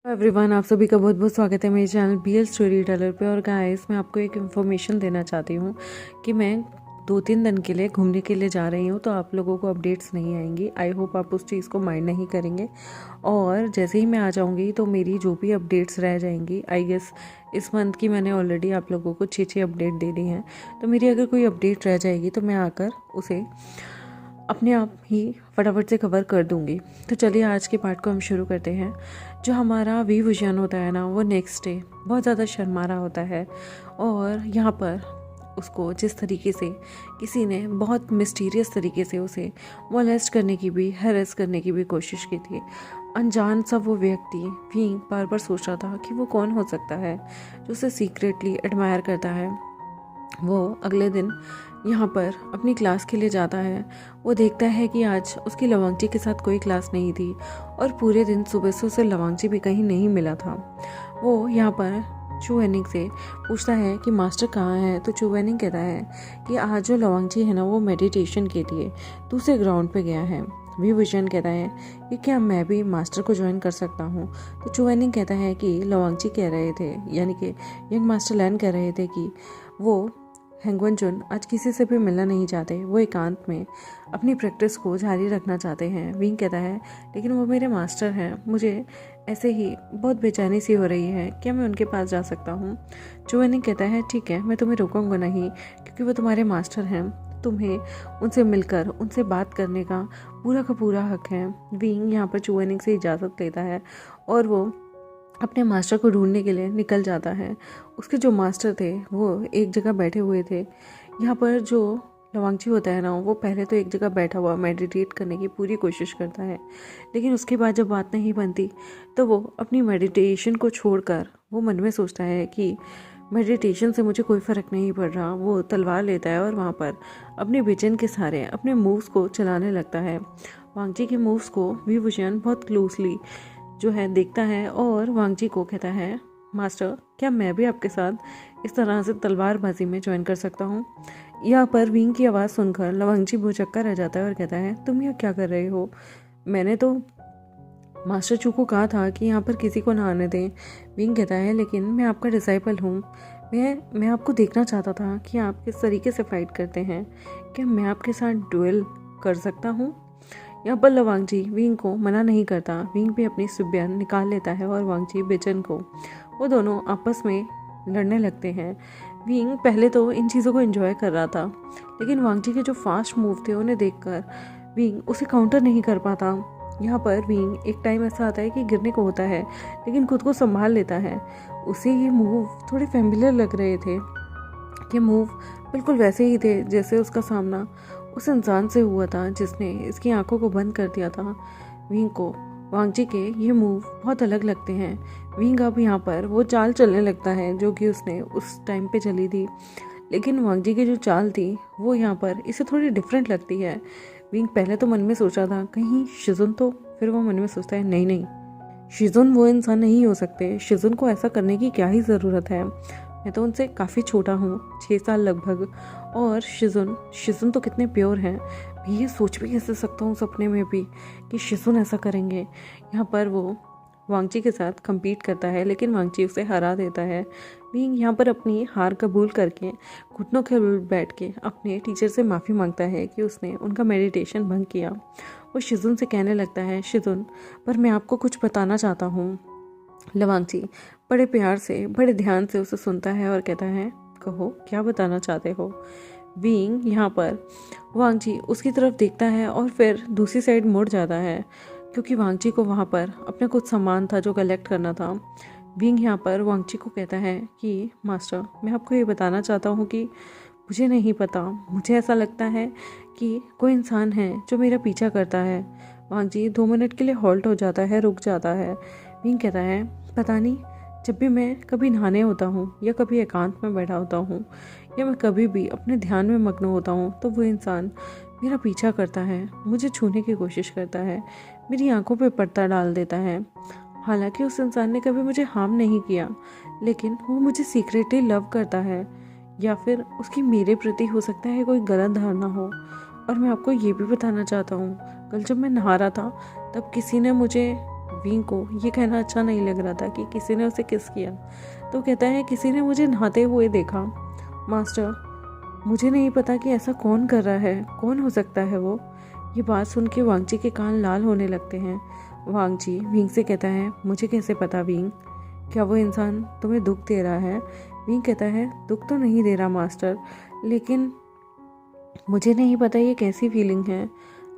Everyone, आप सभी का बहुत बहुत स्वागत है मेरे चैनल BL स्टोरी टेलर पे। और गाइस, मैं आपको एक इन्फॉर्मेशन देना चाहती हूँ कि मैं 2-3 दिन के लिए घूमने के लिए जा रही हूँ, तो आप लोगों को अपडेट्स नहीं आएंगी। आई होप आप उस चीज़ को माइंड नहीं करेंगे। और जैसे ही मैं आ जाऊँगी तो मेरी जो भी अपडेट्स रह जाएंगी, आई गेस इस मंथ की मैंने ऑलरेडी आप लोगों को 6 अपडेट दे दी हैं, तो मेरी अगर कोई अपडेट रह जाएगी तो मैं आकर उसे अपने आप ही फटाफट से कवर कर दूंगी। तो चलिए आज के पार्ट को हम शुरू करते हैं। जो हमारा विजन होता है ना, वो नेक्स्ट डे बहुत ज़्यादा शर्मा रहा होता है, और यहाँ पर उसको जिस तरीके से किसी ने बहुत मिस्टीरियस तरीके से उसे मोलेस्ट करने की भी, हैरेस करने की भी कोशिश की थी। अनजान सा वो व्यक्ति भी बार बार सोच रहा था कि वो कौन हो सकता है जो उसे सीक्रेटली एडमायर करता है। वो अगले दिन यहाँ पर अपनी क्लास के लिए जाता है। वो देखता है कि आज उसकी लवांगची के साथ कोई क्लास नहीं थी, और पूरे दिन सुबह से उसे लवांगची भी कहीं नहीं मिला था। वो यहाँ पर चू वेनिंग से पूछता है कि मास्टर कहाँ है, तो चू वेनिंग कहता है कि आज जो लवांगची है ना, वो मेडिटेशन के लिए दूसरे ग्राउंड पे गया है। विजन कहता है कि क्या मैं भी मास्टर को ज्वाइन कर सकता हूँ। तो चू वेनिंग कहता है कि लवांगची कह रहे थे, यानी कि यंग मास्टर लैन कह रहे थे कि वो हैंगवन जुन आज किसी से भी मिलना नहीं चाहते। वो एकांत में अपनी प्रैक्टिस को जारी रखना चाहते हैं। विंग कहता है लेकिन वो मेरे मास्टर हैं, मुझे ऐसे ही बहुत बेचैनी सी हो रही है, क्या मैं उनके पास जा सकता हूँ। चुवेनिंग कहता है ठीक है, मैं तुम्हें रोकूंगा नहीं, क्योंकि वो तुम्हारे मास्टर हैं। तुम्हें उनसे मिलकर उनसे बात करने का पूरा हक है। विंग यहाँ पर चुवेनिंग से इजाज़त लेता है और वो अपने मास्टर को ढूंढने के लिए निकल जाता है। उसके जो मास्टर थे वो एक जगह बैठे हुए थे। यहाँ पर जो लवांगची होता है ना, वो पहले तो एक जगह बैठा हुआ मेडिटेट करने की पूरी कोशिश करता है, लेकिन उसके बाद जब बात नहीं बनती तो वो अपनी मेडिटेशन को छोड़कर वो मन में सोचता है कि मेडिटेशन से मुझे कोई फ़र्क नहीं पड़ रहा। वो तलवार लेता है और वहाँ पर अपने विजन के सहारे अपने मूव्स को चलाने लगता है। वांगची के मूव्स को विभूषण बहुत क्लोजली जो है देखता है और वांगची को कहता है, मास्टर क्या मैं भी आपके साथ इस तरह से तलवारबाजी में ज्वाइन कर सकता हूँ। यहाँ पर विंग की आवाज़ सुनकर लवांगची भौचक्का रह जाता है और कहता है, तुम यहाँ क्या कर रहे हो? मैंने तो मास्टर चू को कहा था कि यहाँ पर किसी को ना आने दें। विंग कहता है लेकिन मैं आपका डिसाइपल हूँ, मैं आपको देखना चाहता था कि आप किस तरीके से फाइट करते हैं। क्या मैं आपके साथ डुएल कर सकता हूँ? यहाँ पर लवांगची विंग को मना नहीं करता। विंग भी अपनी सुब्यान निकाल लेता है और वांगची बेचन को, वो दोनों आपस में लड़ने लगते हैं। विंग पहले तो इन चीज़ों को एंजॉय कर रहा था, लेकिन वांगची के जो फास्ट मूव थे उन्हें देखकर विंग उसे काउंटर नहीं कर पाता। यहाँ पर विंग एक टाइम ऐसा आता है कि गिरने को होता है, लेकिन खुद को संभाल लेता है। उसे ये मूव थोड़े फेमिलियर लग रहे थे। ये मूव बिल्कुल वैसे ही थे जैसे उसका सामना उस इंसान से हुआ था जिसने इसकी आंखों को बंद कर दिया था। विंग को वांगची के ये मूव बहुत अलग लगते हैं। विंग अब यहाँ पर वो चाल चलने लगता है जो कि उसने उस टाइम पे चली थी, लेकिन वांगची की जो चाल थी वो यहाँ पर इसे थोड़ी डिफरेंट लगती है। विंग पहले तो मन में सोचा था कहीं शिजुन तो, फिर वो मन में सोचता है नहीं, शिजुन वो इंसान नहीं हो सकते। शिजुन को ऐसा करने की क्या ही ज़रूरत है, मैं तो उनसे काफ़ी छोटा हूँ, 6 साल लगभग। और शिजुन तो कितने प्योर हैं, मैं ये सोच भी कैसे सकता हूँ सपने में भी कि शिजुन ऐसा करेंगे। यहाँ पर वो वांगची के साथ compete करता है, लेकिन वांगची उसे हरा देता है। विंग यहाँ पर अपनी हार कबूल करके घुटनों के बल बैठ के अपने टीचर से माफ़ी मांगता है कि उसने उनका मेडिटेशन भंग किया। वो शिजुन से कहने लगता है, शिजुन पर मैं आपको कुछ बताना चाहता हूँ। लवांगची बड़े प्यार से बड़े ध्यान से उसे सुनता है और कहता है, कहो क्या बताना चाहते हो। विंग यहाँ पर वांगची उसकी तरफ देखता है और फिर दूसरी साइड मुड़ जाता है, क्योंकि वांगची को वहाँ पर अपना कुछ सामान था जो कलेक्ट करना था। विंग यहाँ पर वांगची को कहता है कि मास्टर मैं आपको ये बताना चाहता हूँ कि मुझे नहीं पता, मुझे ऐसा लगता है कि कोई इंसान है जो मेरा पीछा करता है। वांगची 2 मिनट के लिए हॉल्ट हो जाता है, रुक जाता है। विंग कहता है पता नहीं, जब भी मैं कभी नहाने होता हूँ या कभी एकांत में बैठा होता हूँ या मैं कभी भी अपने ध्यान में मग्न होता हूँ, तो वो इंसान मेरा पीछा करता है, मुझे छूने की कोशिश करता है, मेरी आंखों पे पर्दा डाल देता है। हालांकि उस इंसान ने कभी मुझे हार्म नहीं किया, लेकिन वो मुझे सीक्रेटली लव करता है, या फिर उसकी मेरे प्रति हो सकता है कोई गलत धारणा हो। और मैं आपको ये भी बताना चाहता हूँ, कल जब मैं नहा रहा था तब किसी ने मुझे विंग को ये कहना अच्छा नहीं लग रहा था कि किसी ने उसे किस किया। तो कहता है किसी ने मुझे नहाते हुए देखा मास्टर, मुझे नहीं पता कि ऐसा कौन कर रहा है, कौन हो सकता है वो। ये बात सुन के वांगची के कान लाल होने लगते हैं। वांगची विंग से कहता है मुझे कैसे पता विंग, क्या वो इंसान तुम्हें दुख दे रहा है। विंग कहता है दुख तो नहीं दे रहा मास्टर, लेकिन मुझे नहीं पता ये कैसी फीलिंग है।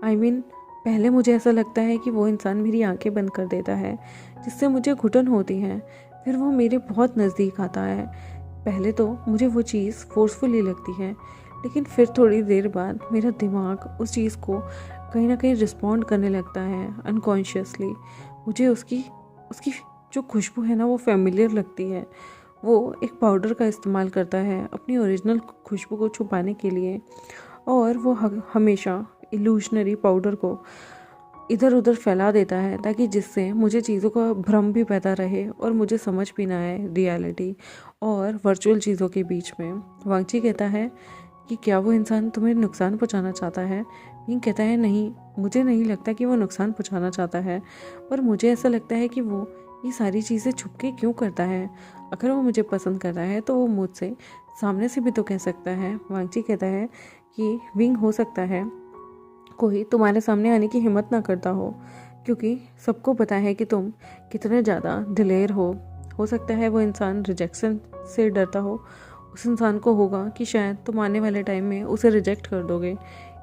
I mean, पहले मुझे ऐसा लगता है कि वो इंसान मेरी आंखें बंद कर देता है जिससे मुझे घुटन होती है, फिर वो मेरे बहुत नज़दीक आता है। पहले तो मुझे वो चीज़ फोर्सफुली लगती है, लेकिन फिर थोड़ी देर बाद मेरा दिमाग उस चीज़ को कहीं ना कहीं रिस्पॉन्ड करने लगता है अनकॉन्शियसली। मुझे उसकी उसकी जो खुशबू है ना वो फेमिलियर लगती है। वो एक पाउडर का इस्तेमाल करता है अपनी ओरिजिनल खुशबू को छुपाने के लिए, और वो हमेशा इल्यूशनरी पाउडर को इधर उधर फैला देता है ताकि जिससे मुझे चीज़ों का भ्रम भी पैदा रहे और मुझे समझ भी ना आए रियलिटी और वर्चुअल चीज़ों के बीच में। वांगची कहता है कि क्या वो इंसान तुम्हें नुकसान पहुंचाना चाहता है। विंग कहता है नहीं, मुझे नहीं लगता कि वो नुकसान पहुंचाना चाहता है, पर मुझे ऐसा लगता है कि वो ये सारी चीज़ें छुप के क्यों करता है। अगर वो मुझे पसंद करता है तो वो मुझसे सामने से भी तो कह सकता है। वांगची कहता है कि विंग हो सकता है कोई तुम्हारे सामने आने की हिम्मत ना करता हो, क्योंकि सबको पता है कि तुम कितने ज़्यादा दिलेर हो सकता है वो इंसान रिजेक्शन से डरता हो। उस इंसान को होगा कि शायद तुम आने वाले टाइम में उसे रिजेक्ट कर दोगे,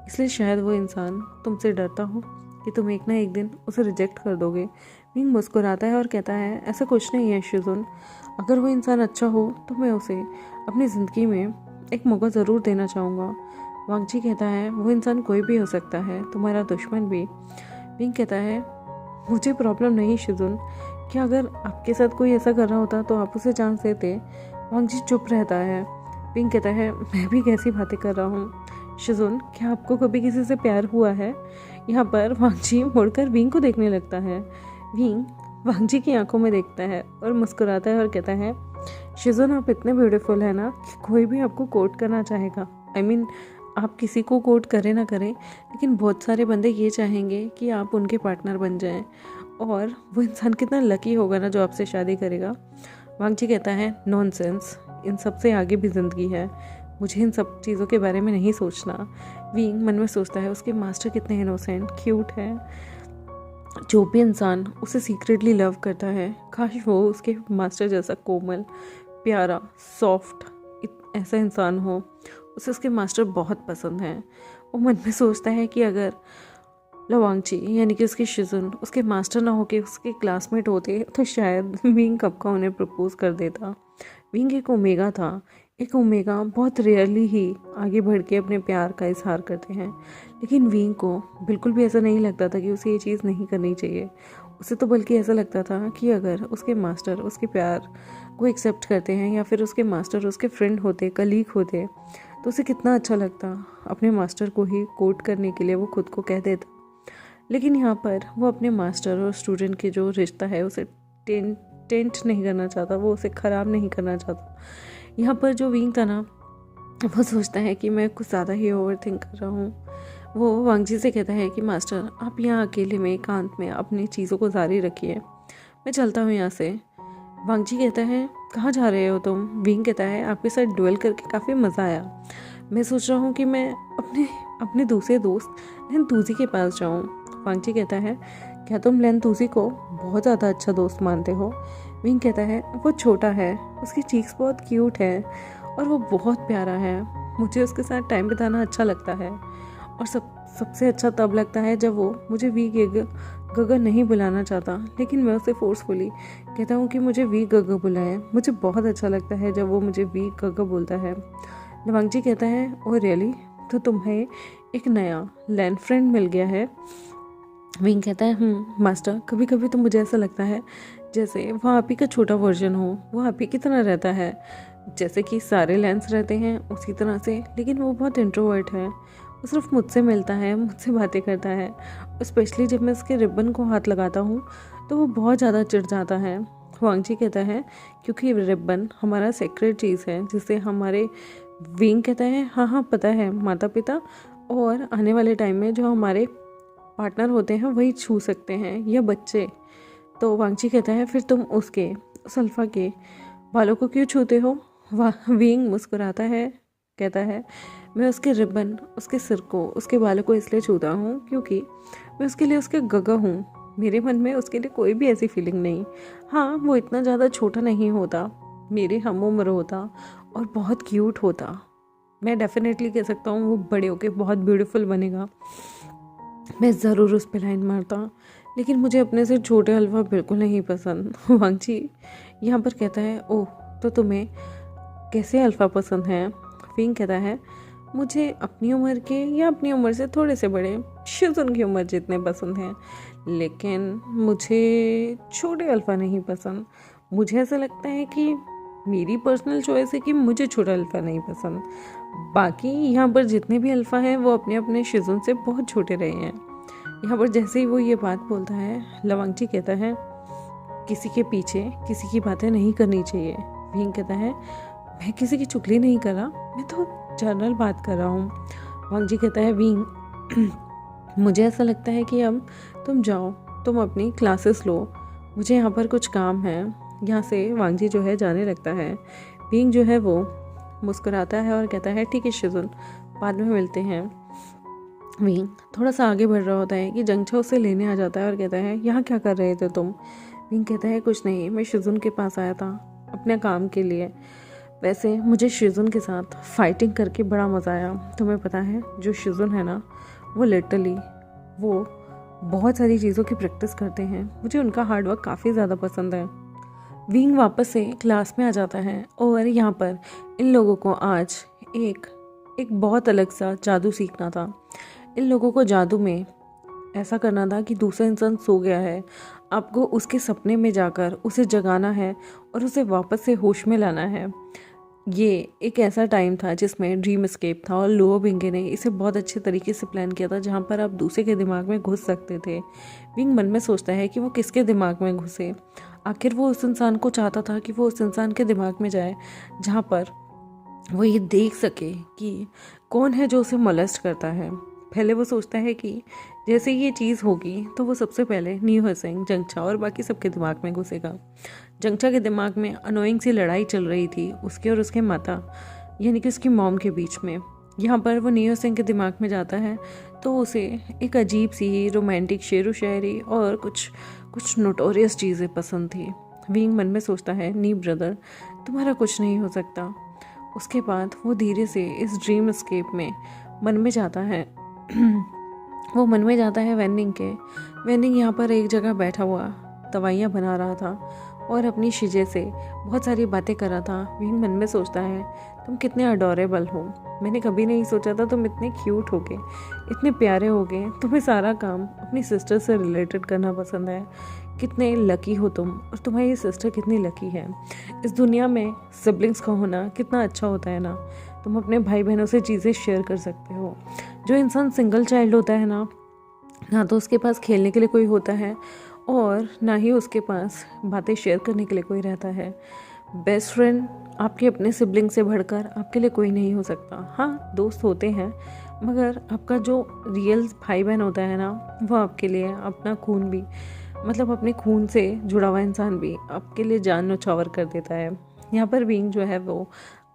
इसलिए शायद वो इंसान तुमसे डरता हो कि तुम एक ना एक दिन उसे रिजेक्ट कर दोगे। विंग मुस्कुराता है और कहता है ऐसा कुछ नहीं है शिजुन, अगर वो इंसान अच्छा हो तो मैं उसे अपनी ज़िंदगी में एक मौका ज़रूर देना चाहूँगा। वांगची कहता है वो इंसान कोई भी हो सकता है, तुम्हारा दुश्मन भी। विंग कहता है मुझे प्रॉब्लम नहीं शिजुन, क्या अगर आपके साथ कोई ऐसा कर रहा होता तो आप उसे चांस देते। वांगची चुप रहता है। विंग कहता है मैं भी कैसी बातें कर रहा हूँ शिजुन, क्या आपको कभी किसी से प्यार हुआ है। यहाँ पर वांगची मुड़कर विंग को देखने लगता है। विंग वांगची की आंखों में देखता है और मुस्कुराता है और कहता है शिजुन आप इतने ब्यूटीफुल है ना कि कोई भी आपको कोट करना चाहेगा। I mean, आप किसी को कोट करें ना करें, लेकिन बहुत सारे बंदे ये चाहेंगे कि आप उनके पार्टनर बन जाएं, और वो इंसान कितना लकी होगा ना जो आपसे शादी करेगा। वांगची कहता है नॉनसेंस, इन सब से आगे भी ज़िंदगी है, मुझे इन सब चीज़ों के बारे में नहीं सोचना। विंग मन में सोचता है उसके मास्टर कितने इनोसेंट क्यूट है, जो भी इंसान उसे सीक्रेटली लव करता है काश वो उसके मास्टर जैसा कोमल, प्यारा, सॉफ्ट ऐसा इंसान हो। उसे उसके मास्टर बहुत पसंद हैं। वो मन में सोचता है कि अगर वांगची यानी कि उसके शिजुन उसके मास्टर ना होके उसके क्लासमेट होते तो शायद विंग कब का उन्हें प्रपोज कर देता। विंग एक ओमेगा था। एक ओमेगा बहुत रेयरली ही आगे बढ़ के अपने प्यार का इजहार करते हैं, लेकिन विंग को बिल्कुल भी ऐसा नहीं लगता था कि उसे ये चीज़ नहीं करनी चाहिए। उसे तो बल्कि ऐसा लगता था कि अगर उसके मास्टर उसके प्यार को एक्सेप्ट करते हैं या फिर उसके मास्टर उसके फ्रेंड होते, कलीग होते, तो उसे कितना अच्छा लगता। अपने मास्टर को ही कोट करने के लिए वो खुद को कह देता, लेकिन यहाँ पर वो अपने मास्टर और स्टूडेंट के जो रिश्ता है उसे टेंट नहीं करना चाहता, वो उसे ख़राब नहीं करना चाहता। यहाँ पर जो विंग था ना वो सोचता है कि मैं कुछ ज़्यादा ही ओवर थिंक कर रहा हूँ। वो वांगची से कहता है कि मास्टर आप यहाँ अकेले में एकांत में अपनी चीज़ों को जारी रखिए, मैं चलता हूँ यहाँ से। वांगची कहता है कहाँ जा रहे हो तुम। विंग कहता है आपके साथ डुएल करके काफ़ी मज़ा आया, मैं सोच रहा हूँ कि मैं अपने दूसरे दोस्त लेन तूजी के पास जाऊँ। वांगची कहता है क्या तुम लेन तूजी को बहुत ज़्यादा अच्छा दोस्त मानते हो। विंग कहता है वो छोटा है, उसकी चीक्स बहुत क्यूट है और वो बहुत प्यारा है, मुझे उसके साथ टाइम बिताना अच्छा लगता है, और सबसे अच्छा तब लगता है जब वो मुझे वी गगा नहीं बुलाना चाहता, लेकिन मैं उसे फोर्सफुली कहता हूँ कि मुझे वी गगा बुलाए। मुझे बहुत अच्छा लगता है जब वो मुझे वी गगा बोलता है। वांगची कहता है ओ रियली, तो तुम्हें एक नया लैंड फ्रेंड मिल गया है। विंग कहता है मास्टर, कभी कभी तो मुझे ऐसा लगता है जैसे वो आप ही का छोटा वर्जन हो, वो आप ही की तरह रहता है, जैसे कि सारे लैंस रहते हैं उसी तरह से, लेकिन वो बहुत इंट्रोवर्ट है। वो सिर्फ मुझसे मिलता है, मुझसे बातें करता है, स्पेशली जब मैं उसके रिबन को हाथ लगाता हूँ तो वो बहुत ज़्यादा चिढ़ जाता है। वांगची कहता है क्योंकि रिबन हमारा सेक्रेट चीज़ है जिससे हमारे, विंग कहता है हाँ पता है, माता पिता और आने वाले टाइम में जो हमारे पार्टनर होते हैं वही छू सकते हैं, या बच्चे तो वांगची कहता है फिर तुम उस अल्फा के बालों को क्यों छूते हो? विंग मुस्कुराता है, कहता है मैं उसके रिबन, उसके सिर को, उसके बालों को इसलिए छूता हूँ क्योंकि मैं उसके लिए उसके गगा हूँ। मेरे मन में उसके लिए कोई भी ऐसी फीलिंग नहीं। हाँ, वो इतना ज़्यादा छोटा नहीं होता, मेरे हम उम्र होता और बहुत क्यूट होता। मैं डेफिनेटली कह सकता हूँ वो बड़े होके बहुत ब्यूटीफुल बनेगा। मैं ज़रूर उस पर लाइन मारता, लेकिन मुझे अपने से छोटे अल्फा बिल्कुल नहीं पसंद। वांगची यहाँ पर कहता है ओह, तो तुम्हें कैसे अल्फा पसंद हैं? विंग कहता है मुझे अपनी उम्र के या अपनी उम्र से थोड़े से बड़े शिजुन की उम्र जितने पसंद हैं, लेकिन मुझे छोटे अल्फा नहीं पसंद। मुझे ऐसा लगता है कि मेरी पर्सनल चॉइस है कि मुझे छोटा अल्फा नहीं पसंद। बाकी यहाँ पर जितने भी अल्फा हैं वो अपने अपने शिजुन से बहुत छोटे रहे हैं। यहाँ पर जैसे ही वो ये बात बोलता है, लवांगची कहता है किसी के पीछे किसी की बातें नहीं करनी चाहिए। विंग कहता है मैं किसी की चुगली नहीं कर रहा, मैं तो जनरल बात कर रहा हूँ। वांगची कहता है विंग मुझे ऐसा लगता है कि अब तुम जाओ, तुम अपनी क्लासेस लो, मुझे यहाँ पर कुछ काम है। यहाँ से वांगची जो है जाने लगता है। विंग जो है वो मुस्कुराता है और कहता है ठीक है शिजुन, बाद में मिलते हैं। विंग थोड़ा सा आगे बढ़ रहा होता है कि जंगछा उसे लेने आ जाता है और कहता है यहाँ क्या कर रहे थे तुम? विंग कहता है कुछ नहीं, मैं शिजुन के पास आया था अपने काम के लिए। वैसे मुझे शिजुन के साथ फाइटिंग करके बड़ा मज़ा आया। तुम्हें पता है जो शिजुन है ना, वो लिटरली वो बहुत सारी चीज़ों की प्रैक्टिस करते हैं। मुझे उनका हार्डवर्क काफ़ी ज़्यादा पसंद है। विंग वापस से क्लास में आ जाता है और यहाँ पर इन लोगों को आज एक बहुत अलग सा जादू सीखना था। इन लोगों को जादू में ऐसा करना था कि दूसरा इंसान सो गया है, आपको उसके सपने में जाकर उसे जगाना है और उसे वापस से होश में लाना है। ये एक ऐसा टाइम था जिसमें ड्रीम एस्केप था और लुओ बिंगे ने इसे बहुत अच्छे तरीके से प्लान किया था, जहाँ पर आप दूसरे के दिमाग में घुस सकते थे। विंग मन में सोचता है कि वो किसके दिमाग में घुसे। आखिर वो उस इंसान को चाहता था कि वो उस इंसान के दिमाग में जाए जहाँ पर वो ये देख सके कि कौन है जो उसे मोलेस्ट करता है। पहले वो सोचता है कि जैसे ये चीज़ होगी तो वो सबसे पहले न्यू हसेंग, जंगछा और बाकी सबके दिमाग में घुसेगा। जंगछा के दिमाग में अनोइंग सी लड़ाई चल रही थी उसके और उसके माता यानी कि उसकी मॉम के बीच में। यहाँ पर वो न्यू हसेंग के दिमाग में जाता है तो उसे एक अजीब सी रोमांटिक शेरो शायरी और कुछ नोटोरियस चीज़ें पसंद थी। विंग मन में सोचता है नी ब्रदर, तुम्हारा कुछ नहीं हो सकता। उसके बाद वो धीरे से इस ड्रीम एस्केप में मन में जाता है। वो मन में जाता है वेनिंग के। वेनिंग यहाँ पर एक जगह बैठा हुआ दवाइयाँ बना रहा था और अपनी शिजे से बहुत सारी बातें कर रहा था। विंग मन में सोचता है तुम कितने अडोरेबल हो, मैंने कभी नहीं सोचा था तुम इतने क्यूट होगे, इतने प्यारे होगे, तुम्हें सारा काम अपनी सिस्टर से रिलेटेड करना पसंद है। कितने लकी हो तुम, और तुम्हारी सिस्टर कितनी लकी है। इस दुनिया में सिबलिंग्स का होना कितना अच्छा होता है ना, तुम अपने भाई बहनों से चीज़ें शेयर कर सकते हो। जो इंसान सिंगल चाइल्ड होता है ना तो उसके पास खेलने के लिए कोई होता है और ना ही उसके पास बातें शेयर करने के लिए कोई रहता है। बेस्ट फ्रेंड आपके अपने सिबलिंग से बढ़कर आपके लिए कोई नहीं हो सकता। हाँ, दोस्त होते हैं, मगर आपका जो रियल भाई बहन होता है ना, वो आपके लिए अपना खून भी, मतलब अपने खून से जुड़ा हुआ इंसान भी आपके लिए जान न्यौछावर कर देता है। यहाँ पर विंग जो है वो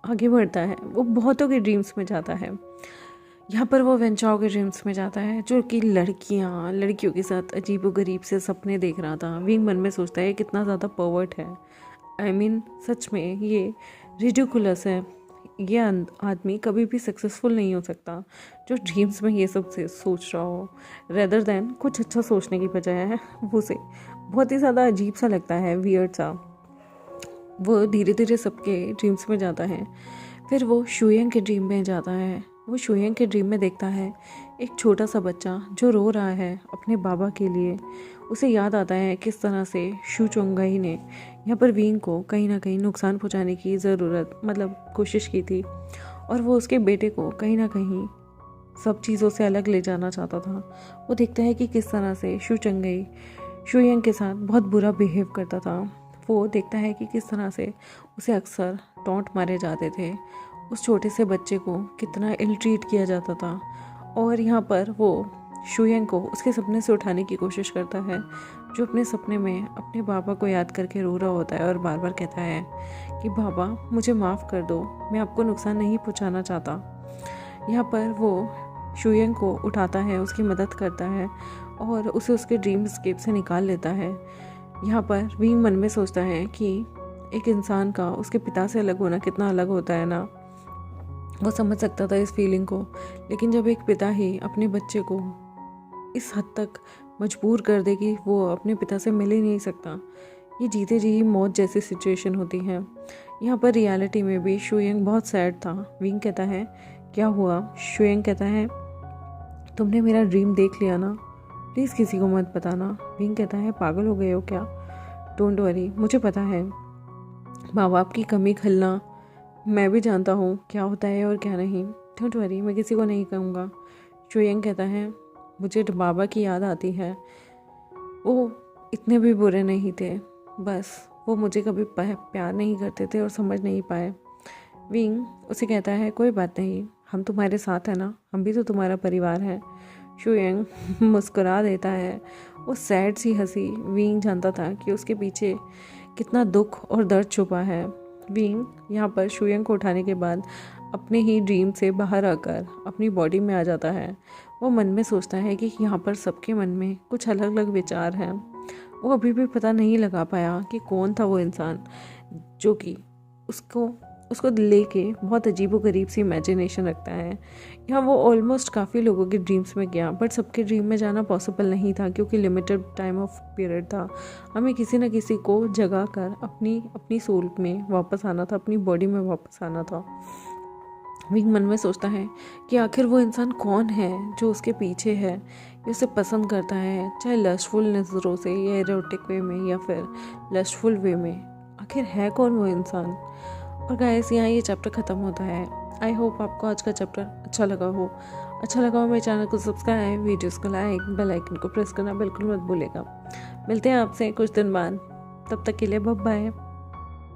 आगे बढ़ता है, वो बहुतों के ड्रीम्स में जाता है। यहाँ पर वो वेंचाओ के ड्रीम्स में जाता है जो कि लड़कियों के साथ अजीबोगरीब से सपने देख रहा था। विंग मन में सोचता है कितना ज़्यादा पर्वर्ट है। सच में ये रिडिकुलस है। ये आदमी कभी भी सक्सेसफुल नहीं हो सकता जो ड्रीम्स में ये सब से सोच रहा हो, रेदर देन कुछ अच्छा सोचने की बजाय वो उसे बहुत ही ज़्यादा अजीब सा लगता है, वियर्ड सा। वो धीरे धीरे सबके ड्रीम्स में जाता है। फिर वो शुयंग के ड्रीम में जाता है। वो शुयंग के ड्रीम में देखता है एक छोटा सा बच्चा जो रो रहा है अपने बाबा के लिए। उसे याद आता है किस तरह से शू चोंगाई ने यहाँ पर विंग को कहीं ना कहीं नुकसान पहुँचाने की कोशिश की थी और वो उसके बेटे को कहीं ना कहीं सब चीज़ों से अलग ले जाना चाहता था। वो देखता है कि किस तरह से शू चोंगाई शुयंग के साथ बहुत बुरा बिहेव करता था। वो देखता है कि किस तरह से उसे अक्सर टॉन्ट मारे जाते थे, उस छोटे से बच्चे को कितना इल ट्रीट किया जाता था। और यहाँ पर वो शुयंग को उसके सपने से उठाने की कोशिश करता है, जो अपने सपने में अपने बाबा को याद करके रो रहा होता है और बार बार कहता है कि बाबा मुझे माफ़ कर दो, मैं आपको नुकसान नहीं पहुंचाना चाहता। यहाँ पर वो शुयंग को उठाता है, उसकी मदद करता है और उसे उसके ड्रीम स्केप से निकाल लेता है। यहाँ पर विंग मन में सोचता है कि एक इंसान का उसके पिता से अलग होना कितना अलग होता है ना। वो समझ सकता था इस फीलिंग को, लेकिन जब एक पिता ही अपने बच्चे को इस हद तक मजबूर कर दे कि वो अपने पिता से मिल ही नहीं सकता, ये जीते जी ही मौत जैसी सिचुएशन होती है। यहाँ पर रियलिटी में भी शुयंग बहुत सैड था। विंग कहता है क्या हुआ? शुयंग कहता है तुमने मेरा ड्रीम देख लिया ना, प्लीज़ किसी को मत बताना। विंग कहता है पागल हो गए हो क्या? डोंट वरी, मुझे पता है माँ बाप की कमी खलना मैं भी जानता हूँ क्या होता है और क्या नहीं। डोंट वरी, मैं किसी को नहीं कहूँगा। शुयंग कहता है मुझे बाबा की याद आती है, वो इतने भी बुरे नहीं थे, बस वो मुझे कभी प्यार नहीं करते थे और समझ नहीं पाए। विंग उसे कहता है कोई बात नहीं, हम तुम्हारे साथ हैं ना, हम भी तो तुम्हारा परिवार है। शुयंग मुस्कुरा देता है, वो सैड सी हंसी। विंग जानता था कि उसके पीछे कितना दुख और दर्द छुपा है। विंग यहाँ पर शुयंग को उठाने के बाद अपने ही ड्रीम से बाहर आकर अपनी बॉडी में आ जाता है। वो मन में सोचता है कि यहाँ पर सबके मन में कुछ अलग अलग विचार हैं। वो अभी भी पता नहीं लगा पाया कि कौन था वो इंसान जो कि उसको लेके बहुत अजीबोगरीब सी इमेजिनेशन रखता है। यहाँ वो ऑलमोस्ट काफ़ी लोगों के ड्रीम्स में गया, बट सबके ड्रीम में जाना पॉसिबल नहीं था क्योंकि लिमिटेड टाइम ऑफ पीरियड था। हमें किसी न किसी को जगा कर अपनी सोल में वापस आना था, अपनी बॉडी में वापस आना था। विंग मन में सोचता है कि आखिर वो इंसान कौन है जो उसके पीछे है, ये उसे पसंद करता है, चाहे लस्टफुल नज़रों से या एरोटिक वे में या फिर लस्टफुल वे में। आखिर है कौन वो इंसान? और गाइस यहाँ ये चैप्टर ख़त्म होता है। आई होप आपको आज का चैप्टर अच्छा लगा हो मेरे चैनल को सब्सक्राइब, वीडियोस को लाइक, बेल आइकन को प्रेस करना बिल्कुल मत भूलेगा। मिलते हैं आपसे कुछ दिन बाद, तब तक के लिए बाय बाय।